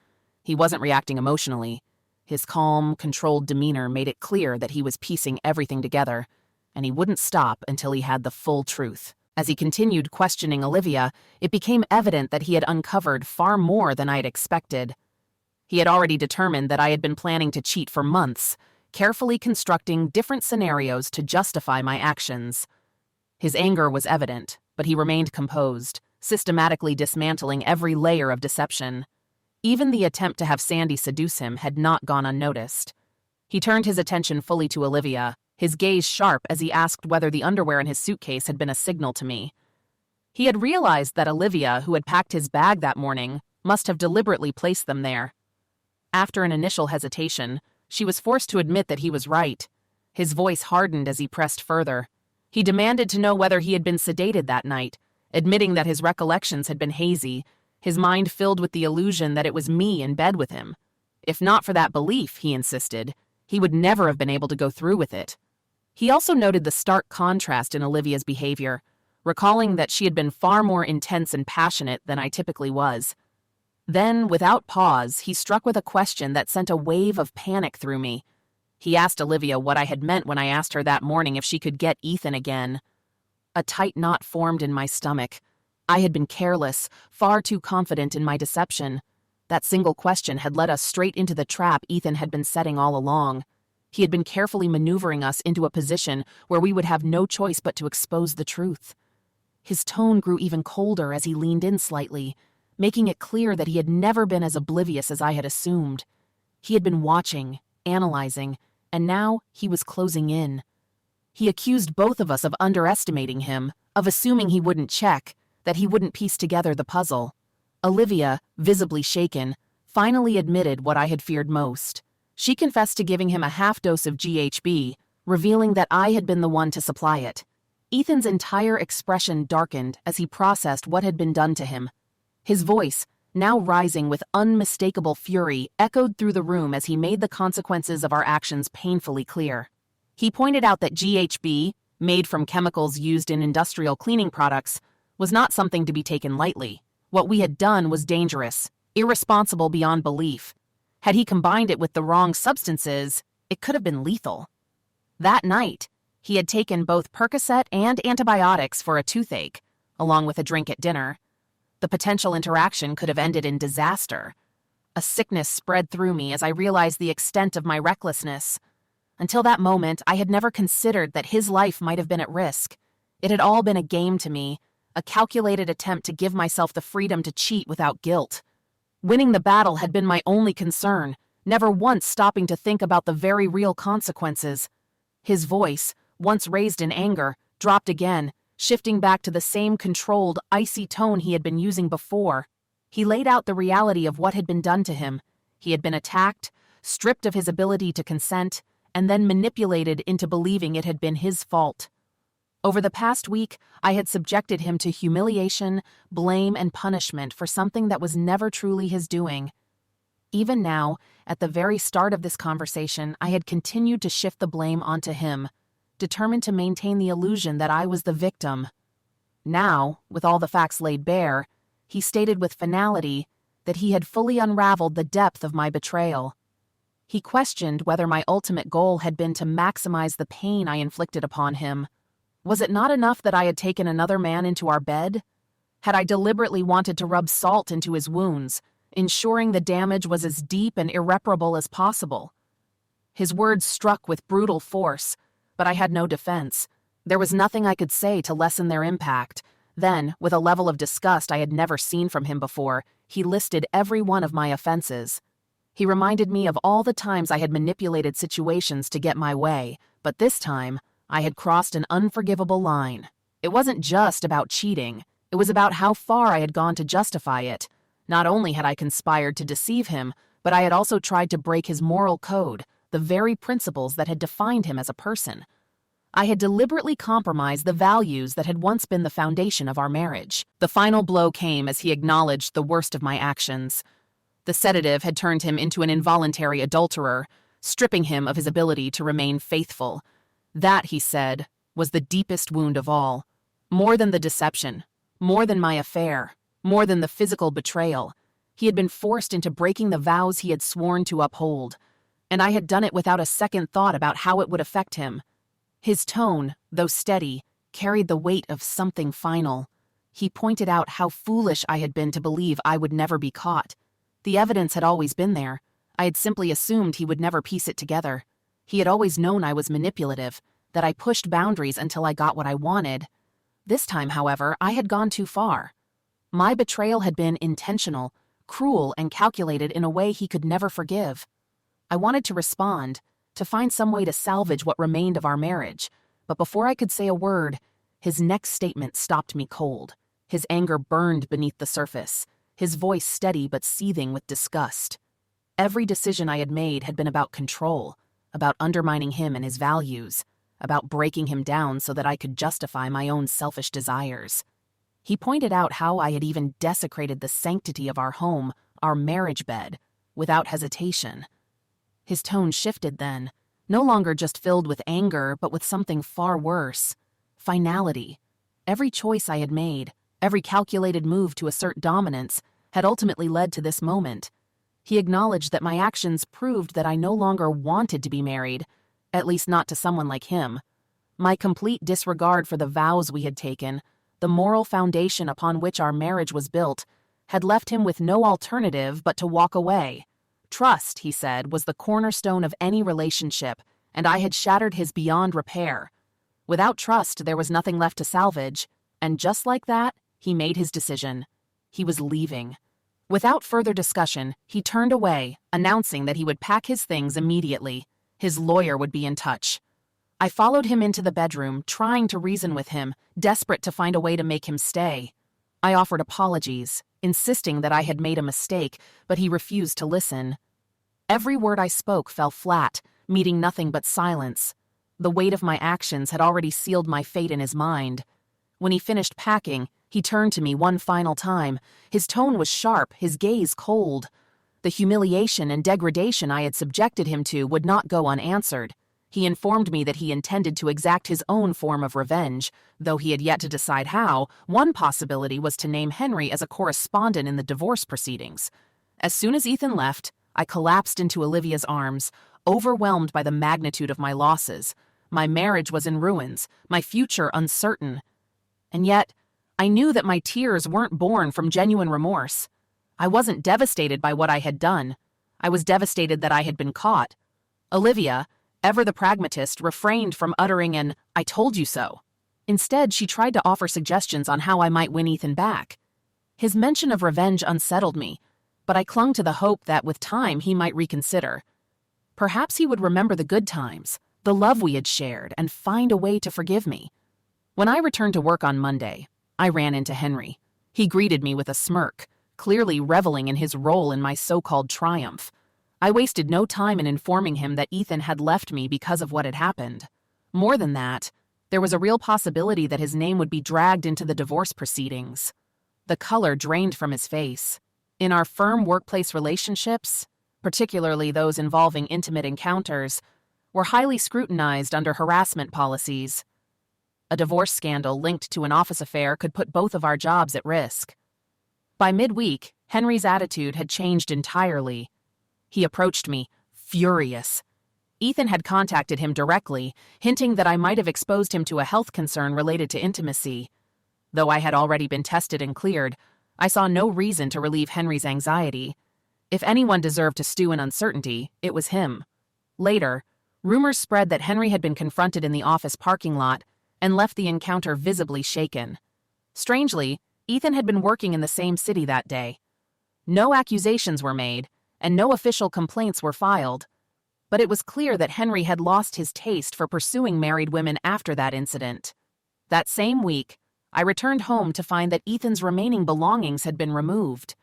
He wasn't reacting emotionally. His calm, controlled demeanor made it clear that he was piecing everything together, and he wouldn't stop until he had the full truth. As he continued questioning Olivia, it became evident that he had uncovered far more than I had expected. He had already determined that I had been planning to cheat for months, carefully constructing different scenarios to justify my actions. His anger was evident, but he remained composed, systematically dismantling every layer of deception. Even the attempt to have Sandy seduce him had not gone unnoticed. He turned his attention fully to Olivia, his gaze sharp as he asked whether the underwear in his suitcase had been a signal to me. He had realized that Olivia, who had packed his bag that morning, must have deliberately placed them there. After an initial hesitation, she was forced to admit that he was right. His voice hardened as he pressed further. He demanded to know whether he had been sedated that night, admitting that his recollections had been hazy, his mind filled with the illusion that it was me in bed with him. If not for that belief, he insisted, he would never have been able to go through with it. He also noted the stark contrast in Olivia's behavior, recalling that she had been far more intense and passionate than I typically was. Then, without pause, he struck with a question that sent a wave of panic through me. He asked Olivia what I had meant when I asked her that morning if she could get Ethan again. A tight knot formed in my stomach. I had been careless, far too confident in my deception. That single question had led us straight into the trap Ethan had been setting all along. He had been carefully maneuvering us into a position where we would have no choice but to expose the truth. His tone grew even colder as he leaned in slightly, making it clear that he had never been as oblivious as I had assumed. He had been watching, analyzing, and now he was closing in. He accused both of us of underestimating him, of assuming he wouldn't check, that he wouldn't piece together the puzzle. Olivia, visibly shaken, finally admitted what I had feared most. She confessed to giving him a half dose of GHB, revealing that I had been the one to supply it. Ethan's entire expression darkened as he processed what had been done to him. His voice, now rising with unmistakable fury, echoed through the room as he made the consequences of our actions painfully clear. He pointed out that GHB, made from chemicals used in industrial cleaning products, was not something to be taken lightly. What we had done was dangerous, irresponsible beyond belief. Had he combined it with the wrong substances, it could have been lethal. That night, he had taken both Percocet and antibiotics for a toothache, along with a drink at dinner. The potential interaction could have ended in disaster. A sickness spread through me as I realized the extent of my recklessness. Until that moment, I had never considered that his life might have been at risk. It had all been a game to me, a calculated attempt to give myself the freedom to cheat without guilt. Winning the battle had been my only concern, never once stopping to think about the very real consequences. His voice, once raised in anger, dropped again, shifting back to the same controlled, icy tone he had been using before. He laid out the reality of what had been done to him. He had been attacked, stripped of his ability to consent, and then manipulated into believing it had been his fault. Over the past week, I had subjected him to humiliation, blame, and punishment for something that was never truly his doing. Even now, at the very start of this conversation, I had continued to shift the blame onto him, determined to maintain the illusion that I was the victim. Now, with all the facts laid bare, he stated with finality that he had fully unraveled the depth of my betrayal. He questioned whether my ultimate goal had been to maximize the pain I inflicted upon him. Was it not enough that I had taken another man into our bed? Had I deliberately wanted to rub salt into his wounds, ensuring the damage was as deep and irreparable as possible? His words struck with brutal force, but I had no defense. There was nothing I could say to lessen their impact. Then, with a level of disgust I had never seen from him before, he listed every one of my offenses. He reminded me of all the times I had manipulated situations to get my way, but this time, I had crossed an unforgivable line. It wasn't just about cheating. It was about how far I had gone to justify it. Not only had I conspired to deceive him, but I had also tried to break his moral code, the very principles that had defined him as a person. I had deliberately compromised the values that had once been the foundation of our marriage. The final blow came as he acknowledged the worst of my actions. The sedative had turned him into an involuntary adulterer, stripping him of his ability to remain faithful. That, he said, was the deepest wound of all. More than the deception, more than my affair, more than the physical betrayal, he had been forced into breaking the vows he had sworn to uphold, and I had done it without a second thought about how it would affect him. His tone, though steady, carried the weight of something final. He pointed out how foolish I had been to believe I would never be caught. The evidence had always been there. I had simply assumed he would never piece it together. He had always known I was manipulative, that I pushed boundaries until I got what I wanted. This time, however, I had gone too far. My betrayal had been intentional, cruel, and calculated in a way he could never forgive. I wanted to respond, to find some way to salvage what remained of our marriage, but before I could say a word, his next statement stopped me cold. His anger burned beneath the surface, his voice steady but seething with disgust. Every decision I had made had been about control, about undermining him and his values, about breaking him down so that I could justify my own selfish desires. He pointed out how I had even desecrated the sanctity of our home, our marriage bed, without hesitation. His tone shifted then, no longer just filled with anger, but with something far worse: finality. Every choice I had made, every calculated move to assert dominance, had ultimately led to this moment. He acknowledged that my actions proved that I no longer wanted to be married, at least not to someone like him. My complete disregard for the vows we had taken, the moral foundation upon which our marriage was built, had left him with no alternative but to walk away. Trust, he said, was the cornerstone of any relationship, and I had shattered his beyond repair. Without trust, there was nothing left to salvage, and just like that, he made his decision. He was leaving. Without further discussion, he turned away, announcing that he would pack his things immediately. His lawyer would be in touch. I followed him into the bedroom, trying to reason with him, desperate to find a way to make him stay. I offered apologies, insisting that I had made a mistake, but he refused to listen. Every word I spoke fell flat, meeting nothing but silence. The weight of my actions had already sealed my fate in his mind. When he finished packing, he turned to me one final time. His tone was sharp, his gaze cold. The humiliation and degradation I had subjected him to would not go unanswered. He informed me that he intended to exact his own form of revenge, though he had yet to decide how. One possibility was to name Henry as a correspondent in the divorce proceedings. As soon as Ethan left, I collapsed into Olivia's arms, overwhelmed by the magnitude of my losses. My marriage was in ruins, my future uncertain. And yet, I knew that my tears weren't born from genuine remorse. I wasn't devastated by what I had done. I was devastated that I had been caught. Olivia, ever the pragmatist, refrained from uttering an "I told you so." Instead, she tried to offer suggestions on how I might win Ethan back. His mention of revenge unsettled me, but I clung to the hope that with time he might reconsider. Perhaps he would remember the good times, the love we had shared, and find a way to forgive me. When I returned to work on Monday, I ran into Henry. He greeted me with a smirk, clearly reveling in his role in my so-called triumph. I wasted no time in informing him that Ethan had left me because of what had happened. More than that, there was a real possibility that his name would be dragged into the divorce proceedings. The color drained from his face. In our firm workplace relationships, particularly those involving intimate encounters, were highly scrutinized under harassment policies. A divorce scandal linked to an office affair could put both of our jobs at risk. By midweek, Henry's attitude had changed entirely. He approached me, furious. Ethan had contacted him directly, hinting that I might have exposed him to a health concern related to intimacy. Though I had already been tested and cleared, I saw no reason to relieve Henry's anxiety. If anyone deserved to stew in uncertainty, it was him. Later, rumors spread that Henry had been confronted in the office parking lot and left the encounter visibly shaken. Strangely, Ethan had been working in the same city that day. No accusations were made, and no official complaints were filed. But it was clear that Henry had lost his taste for pursuing married women after that incident. That same week, I returned home to find that Ethan's remaining belongings had been removed.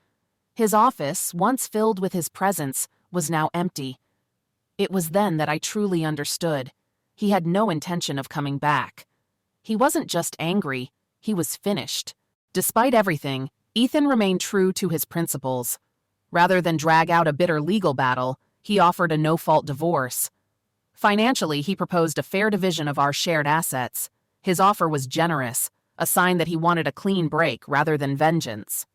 His office, once filled with his presence, was now empty. It was then that I truly understood. He had no intention of coming back. He wasn't just angry, he was finished. Despite everything, Ethan remained true to his principles. Rather than drag out a bitter legal battle, he offered a no-fault divorce. Financially, he proposed a fair division of our shared assets. His offer was generous, a sign that he wanted a clean break rather than vengeance.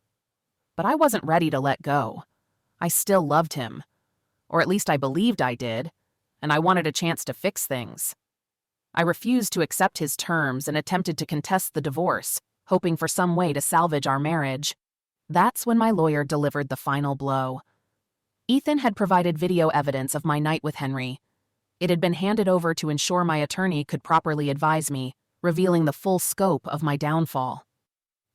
But I wasn't ready to let go. I still loved him. Or at least I believed I did, and I wanted a chance to fix things. I refused to accept his terms and attempted to contest the divorce, hoping for some way to salvage our marriage. That's when my lawyer delivered the final blow. Ethan had provided video evidence of my night with Henry. It had been handed over to ensure my attorney could properly advise me, revealing the full scope of my downfall.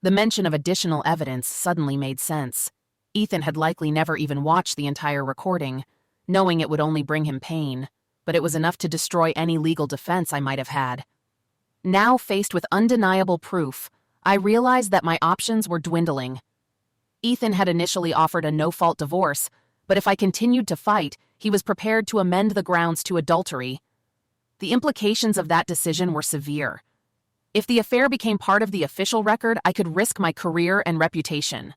The mention of additional evidence suddenly made sense. Ethan had likely never even watched the entire recording, knowing it would only bring him pain, but it was enough to destroy any legal defense I might have had. Now faced with undeniable proof, I realized that my options were dwindling. Ethan had initially offered a no-fault divorce, but if I continued to fight, he was prepared to amend the grounds to adultery. The implications of that decision were severe. If the affair became part of the official record, I could risk my career and reputation.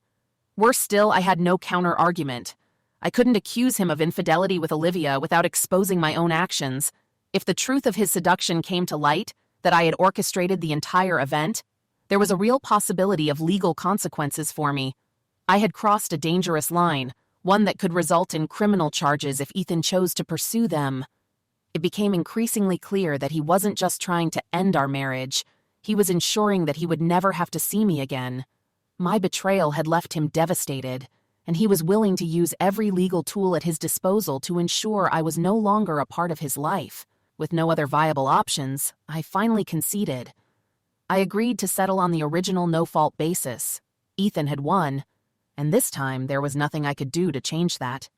Worse still, I had no counter-argument. I couldn't accuse him of infidelity with Olivia without exposing my own actions. If the truth of his seduction came to light, that I had orchestrated the entire event, there was a real possibility of legal consequences for me. I had crossed a dangerous line, one that could result in criminal charges if Ethan chose to pursue them. It became increasingly clear that he wasn't just trying to end our marriage. He was ensuring that he would never have to see me again. My betrayal had left him devastated, and he was willing to use every legal tool at his disposal to ensure I was no longer a part of his life. With no other viable options, I finally conceded. I agreed to settle on the original no-fault basis. Ethan had won, and this time there was nothing I could do to change that.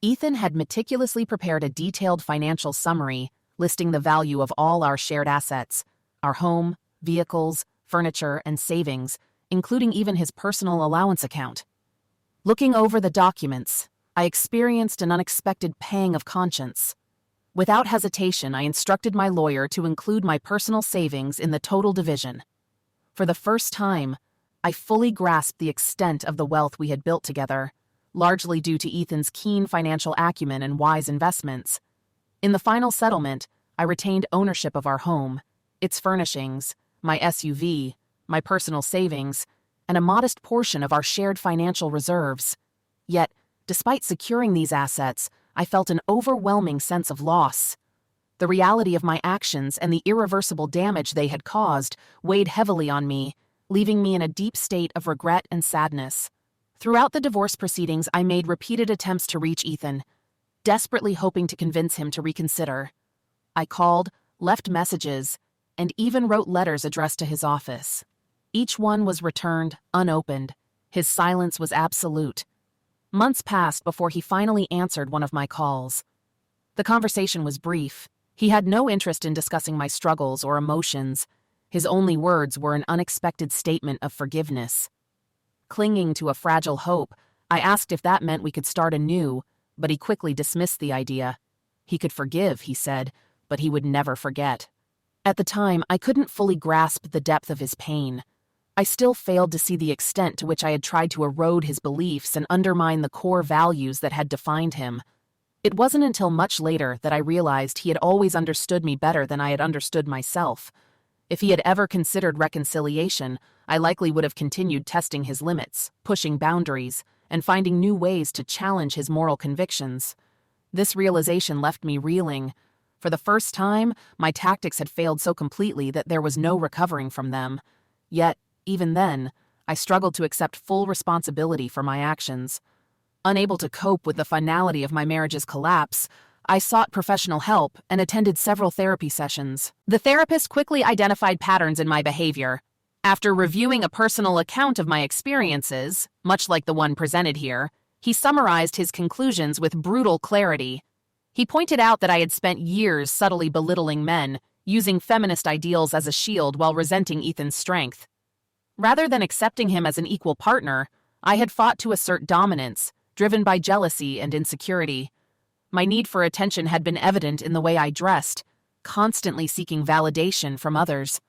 Ethan had meticulously prepared a detailed financial summary listing the value of all our shared assets, our home, vehicles, furniture, and savings, including even his personal allowance account. Looking over the documents, I experienced an unexpected pang of conscience. Without hesitation, I instructed my lawyer to include my personal savings in the total division. For the first time, I fully grasped the extent of the wealth we had built together, largely due to Ethan's keen financial acumen and wise investments. In the final settlement, I retained ownership of our home, its furnishings, my SUV, my personal savings, and a modest portion of our shared financial reserves. Yet, despite securing these assets, I felt an overwhelming sense of loss. The reality of my actions and the irreversible damage they had caused weighed heavily on me, leaving me in a deep state of regret and sadness. Throughout the divorce proceedings, I made repeated attempts to reach Ethan, desperately hoping to convince him to reconsider. I called, left messages, and even wrote letters addressed to his office. Each one was returned, unopened. His silence was absolute. Months passed before he finally answered one of my calls. The conversation was brief. He had no interest in discussing my struggles or emotions. His only words were an unexpected statement of forgiveness. Clinging to a fragile hope, I asked if that meant we could start anew, but he quickly dismissed the idea. He could forgive, he said, but he would never forget. At the time, I couldn't fully grasp the depth of his pain. I still failed to see the extent to which I had tried to erode his beliefs and undermine the core values that had defined him. It wasn't until much later that I realized he had always understood me better than I had understood myself. If he had ever considered reconciliation, I likely would have continued testing his limits, pushing boundaries, and finding new ways to challenge his moral convictions. This realization left me reeling. For the first time, my tactics had failed so completely that there was no recovering from them. Yet, even then, I struggled to accept full responsibility for my actions. Unable to cope with the finality of my marriage's collapse, I sought professional help and attended several therapy sessions. The therapist quickly identified patterns in my behavior. After reviewing a personal account of my experiences, much like the one presented here, he summarized his conclusions with brutal clarity. He pointed out that I had spent years subtly belittling men, using feminist ideals as a shield while resenting Ethan's strength. Rather than accepting him as an equal partner, I had fought to assert dominance, driven by jealousy and insecurity. My need for attention had been evident in the way I dressed, constantly seeking validation from others.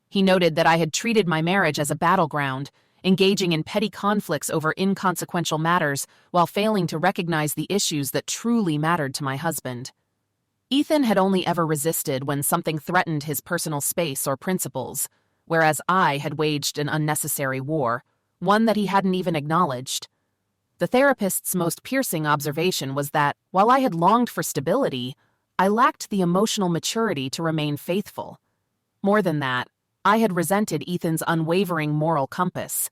He noted that I had treated my marriage as a battleground, engaging in petty conflicts over inconsequential matters while failing to recognize the issues that truly mattered to my husband. Ethan had only ever resisted when something threatened his personal space or principles, whereas I had waged an unnecessary war, one that he hadn't even acknowledged. The therapist's most piercing observation was that, while I had longed for stability, I lacked the emotional maturity to remain faithful. More than that, I had resented Ethan's unwavering moral compass.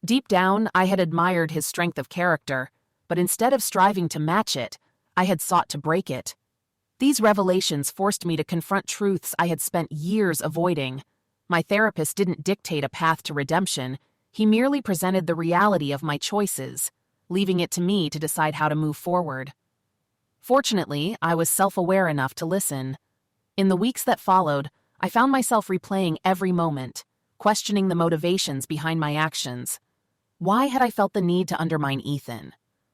Deep down, I had admired his strength of character, but instead of striving to match it, I had sought to break it. These revelations forced me to confront truths I had spent years avoiding. My therapist didn't dictate a path to redemption. He merely presented the reality of my choices, leaving it to me to decide how to move forward. Fortunately, I was self-aware enough to listen. In the weeks that followed, I found myself replaying every moment, questioning the motivations behind my actions. Why had I felt the need to undermine Ethan?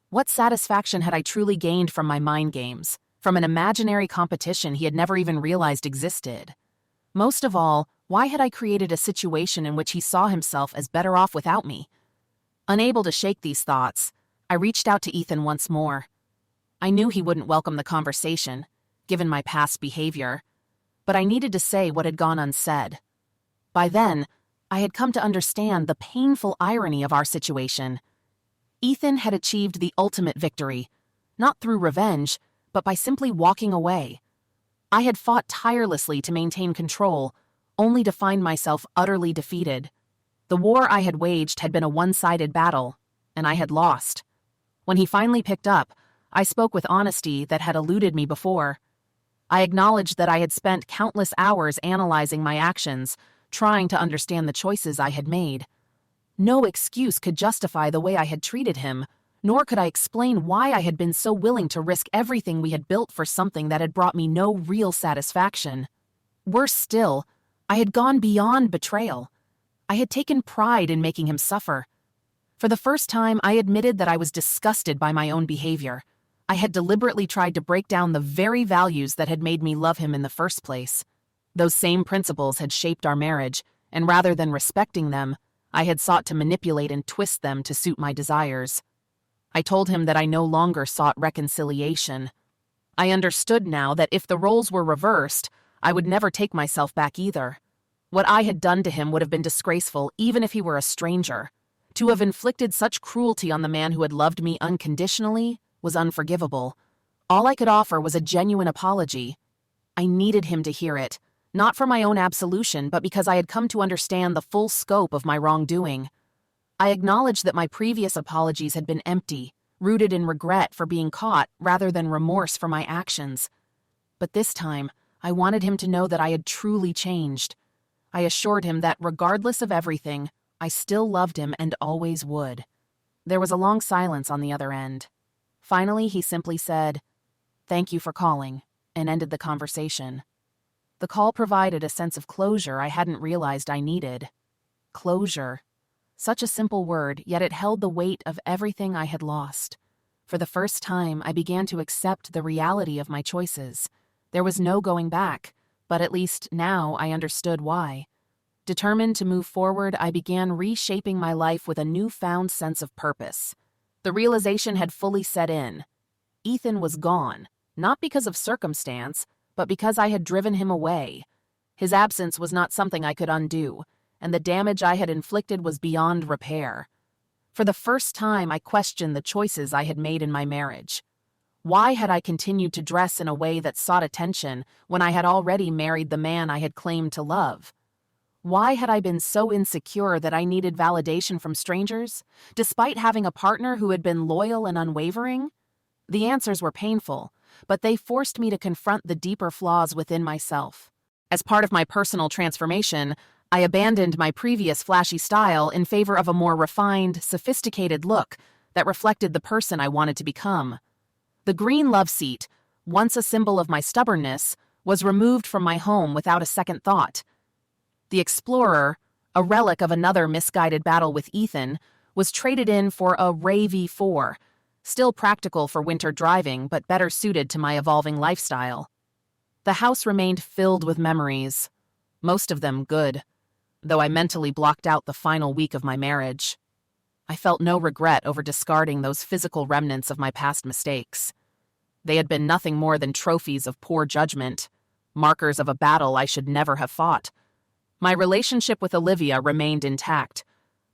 What satisfaction had I truly gained from my mind games, from an imaginary competition he had never even realized existed? Most of all, why had I created a situation in which he saw himself as better off without me? Unable to shake these thoughts, I reached out to Ethan once more. I knew he wouldn't welcome the conversation, given my past behavior, but I needed to say what had gone unsaid. By then, I had come to understand the painful irony of our situation. Ethan had achieved the ultimate victory, not through revenge, but by simply walking away. I had fought tirelessly to maintain control, only to find myself utterly defeated. The war I had waged had been a one-sided battle, and I had lost. When he finally picked up, I spoke with honesty that had eluded me before. I acknowledged that I had spent countless hours analyzing my actions, trying to understand the choices I had made. No excuse could justify the way I had treated him, nor could I explain why I had been so willing to risk everything we had built for something that had brought me no real satisfaction. Worse still, I had gone beyond betrayal. I had taken pride in making him suffer. For the first time, I admitted that I was disgusted by my own behavior. I had deliberately tried to break down the very values that had made me love him in the first place. Those same principles had shaped our marriage, and rather than respecting them, I had sought to manipulate and twist them to suit my desires. I told him that I no longer sought reconciliation. I understood now that if the roles were reversed, I would never take myself back either. What I had done to him would have been disgraceful even if he were a stranger. To have inflicted such cruelty on the man who had loved me unconditionally was unforgivable. All I could offer was a genuine apology. I needed him to hear it, not for my own absolution, but because I had come to understand the full scope of my wrongdoing. I acknowledged that my previous apologies had been empty, rooted in regret for being caught rather than remorse for my actions. But this time, I wanted him to know that I had truly changed. I assured him that regardless of everything, I still loved him and always would. There was a long silence on the other end. Finally, he simply said, "Thank you for calling," and ended the conversation. The call provided a sense of closure I hadn't realized I needed. Closure. Such a simple word, yet it held the weight of everything I had lost. For the first time, I began to accept the reality of my choices. There was no going back, but at least now I understood why. Determined to move forward, I began reshaping my life with a newfound sense of purpose. The realization had fully set in. Ethan was gone, not because of circumstance, but because I had driven him away. His absence was not something I could undo, and the damage I had inflicted was beyond repair. For the first time, I questioned the choices I had made in my marriage. Why had I continued to dress in a way that sought attention when I had already married the man I had claimed to love? Why had I been so insecure that I needed validation from strangers, despite having a partner who had been loyal and unwavering? The answers were painful, but they forced me to confront the deeper flaws within myself. As part of my personal transformation, I abandoned my previous flashy style in favor of a more refined, sophisticated look that reflected the person I wanted to become. The green love seat, once a symbol of my stubbornness, was removed from my home without a second thought. The Explorer, a relic of another misguided battle with Ethan, was traded in for a Ray V4, still practical for winter driving but better suited to my evolving lifestyle. The house remained filled with memories, most of them good, though I mentally blocked out the final week of my marriage. I felt no regret over discarding those physical remnants of my past mistakes. They had been nothing more than trophies of poor judgment, markers of a battle I should never have fought. My relationship with Olivia remained intact,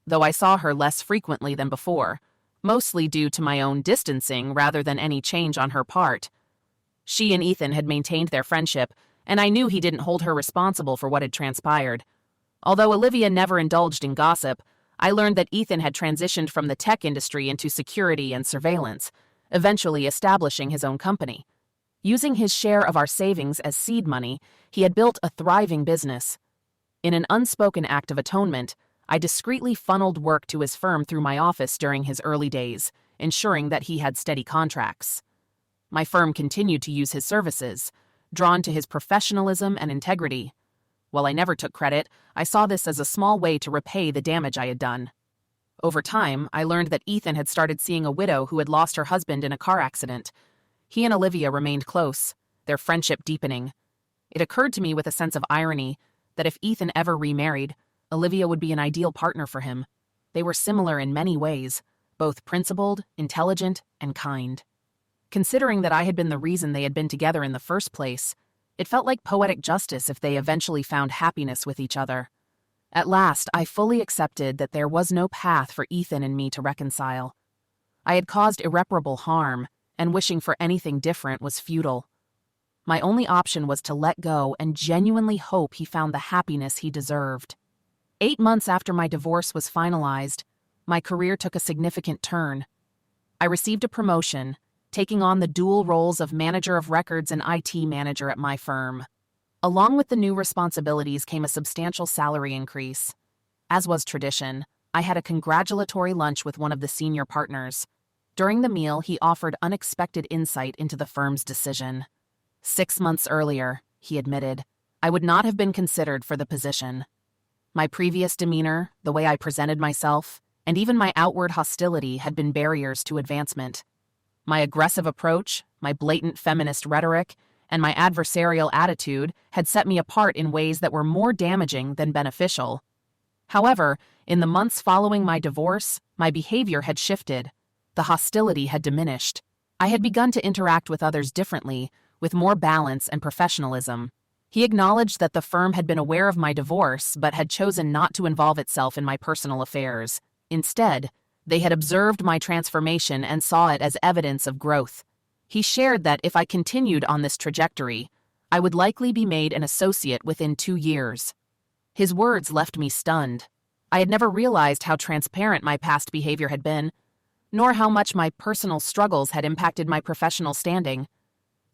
though I saw her less frequently than before, mostly due to my own distancing rather than any change on her part. She and Ethan had maintained their friendship, and I knew he didn't hold her responsible for what had transpired. Although Olivia never indulged in gossip, I learned that Ethan had transitioned from the tech industry into security and surveillance, eventually establishing his own company. Using his share of our savings as seed money, he had built a thriving business. In an unspoken act of atonement, I discreetly funneled work to his firm through my office during his early days, ensuring that he had steady contracts. My firm continued to use his services, drawn to his professionalism and integrity. While I never took credit, I saw this as a small way to repay the damage I had done. Over time, I learned that Ethan had started seeing a widow who had lost her husband in a car accident. He and Olivia remained close, their friendship deepening. It occurred to me with a sense of irony that if Ethan ever remarried, Olivia would be an ideal partner for him. They were similar in many ways, both principled, intelligent, and kind. Considering that I had been the reason they had been together in the first place, it felt like poetic justice if they eventually found happiness with each other. At last, I fully accepted that there was no path for Ethan and me to reconcile. I had caused irreparable harm, and wishing for anything different was futile. My only option was to let go and genuinely hope he found the happiness he deserved. 8 months after my divorce was finalized, my career took a significant turn. I received a promotion, taking on the dual roles of manager of records and IT manager at my firm. Along with the new responsibilities came a substantial salary increase. As was tradition, I had a congratulatory lunch with one of the senior partners. During the meal, he offered unexpected insight into the firm's decision. 6 months earlier, he admitted, I would not have been considered for the position. My previous demeanor, the way I presented myself, and even my outward hostility had been barriers to advancement. My aggressive approach, my blatant feminist rhetoric, and my adversarial attitude had set me apart in ways that were more damaging than beneficial. However, in the months following my divorce, my behavior had shifted. The hostility had diminished. I had begun to interact with others differently, with more balance and professionalism. He acknowledged that the firm had been aware of my divorce but had chosen not to involve itself in my personal affairs. Instead, they had observed my transformation and saw it as evidence of growth. He shared that if I continued on this trajectory, I would likely be made an associate within 2 years. His words left me stunned. I had never realized how transparent my past behavior had been, nor how much my personal struggles had impacted my professional standing.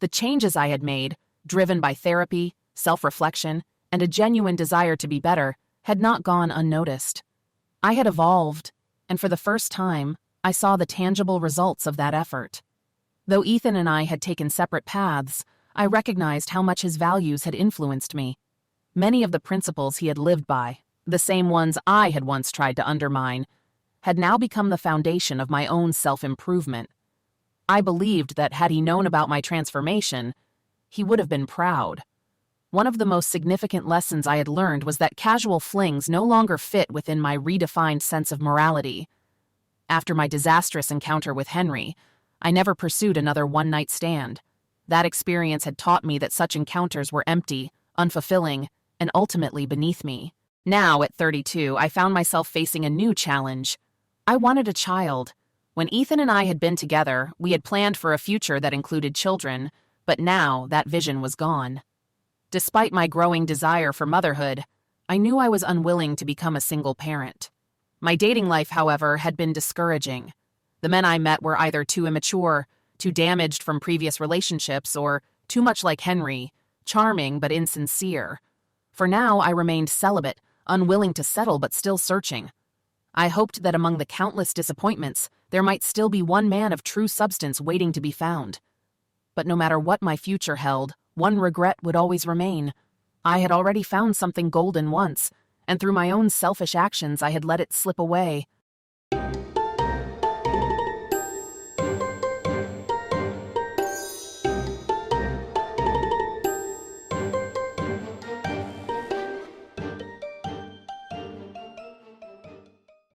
The changes I had made, driven by therapy, self-reflection, and a genuine desire to be better, had not gone unnoticed. I had evolved, and for the first time, I saw the tangible results of that effort. Though Ethan and I had taken separate paths, I recognized how much his values had influenced me. Many of the principles he had lived by, the same ones I had once tried to undermine, had now become the foundation of my own self-improvement. I believed that had he known about my transformation, he would have been proud. One of the most significant lessons I had learned was that casual flings no longer fit within my redefined sense of morality. After my disastrous encounter with Henry, I never pursued another one-night stand. That experience had taught me that such encounters were empty, unfulfilling, and ultimately beneath me. Now, at 32, I found myself facing a new challenge. I wanted a child. When Ethan and I had been together, we had planned for a future that included children, but now that vision was gone. Despite my growing desire for motherhood, I knew I was unwilling to become a single parent. My dating life, however, had been discouraging. The men I met were either too immature, too damaged from previous relationships, or too much like Henry, charming but insincere. For now, I remained celibate, unwilling to settle but still searching. I hoped that among the countless disappointments, there might still be one man of true substance waiting to be found. But no matter what my future held, one regret would always remain. I had already found something golden once, and through my own selfish actions I had let it slip away.